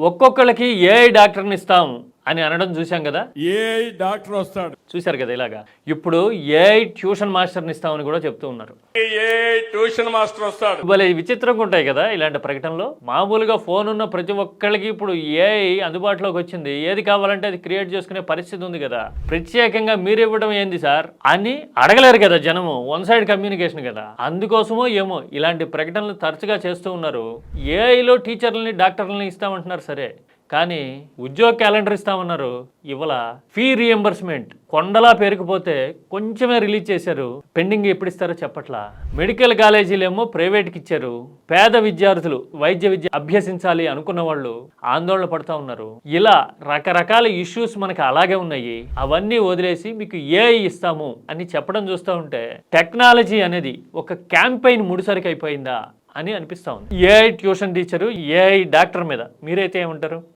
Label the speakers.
Speaker 1: ఒక్కొక్కళ్ళకి ఏఐ డాక్టర్ని ఇస్తాం అని అనడం చూసాం కదా.
Speaker 2: ఏఐ డాక్టర్ వస్తాడు.
Speaker 1: చూశారు కదా ఇలాగా. ఇప్పుడు ఏఐ ట్యూషన్ మాస్టర్ని ఇస్తామని కూడా చెప్తూ ఉన్నారు.
Speaker 2: ఏఐ ట్యూషన్ మాస్టర్ వస్తాడు.
Speaker 1: భలే విచిత్రంగా ఉంటాయి కదా ఇలాంటి ప్రకటనలు. మామూలుగా ఫోన్ ఉన్న ప్రతి ఒక్కళ్ళకి ఇప్పుడు ఏఐ అందుబాటులోకి వచ్చింది. ఏది కావాలంటే అది క్రియేట్ చేసుకునే పరిస్థితి ఉంది కదా. ప్రత్యేకంగా మీరు ఇవ్వడం ఏంది సార్ అని అడగలేరు కదా జనము. వన్ సైడ్ కమ్యూనికేషన్ కదా. అందుకోసమో ఏమో ఇలాంటి ప్రకటనలు తరచుగా చేస్తూ ఉన్నారు. ఏఐలో టీచర్లని డాక్టర్లని ఇస్తామంటున్నారు సరే, కానీ ఉద్యోగ క్యాలెండర్ ఇస్తామన్నారు, ఇవాళ ఫీ రియంబర్స్మెంట్ కొండలా పేరుకుపోతే కొంచెమే రిలీజ్ చేశారు. పెండింగ్ ఎప్పుడు ఇస్తారో చెప్పట్లా. మెడికల్ కాలేజీలేమో ప్రైవేట్కి ఇచ్చారు. పేద విద్యార్థులు వైద్య విద్య అభ్యసించాలి అనుకున్న వాళ్ళు ఆందోళన పడుతూ ఉన్నారు. ఇలా రకరకాల ఇష్యూస్ మనకి అలాగే ఉన్నాయి. అవన్నీ వదిలేసి మీకు ఏఐ ఇస్తాము అని చెప్పడం చూస్తూ ఉంటే టెక్నాలజీ అనేది ఒక క్యాంపెయిన్ ముడిసరికి అయిపోయిందా అని అనిపిస్తా ఉంది. AI tuition teacher, AI doctor మీద మీరైతే ఏమంటారు?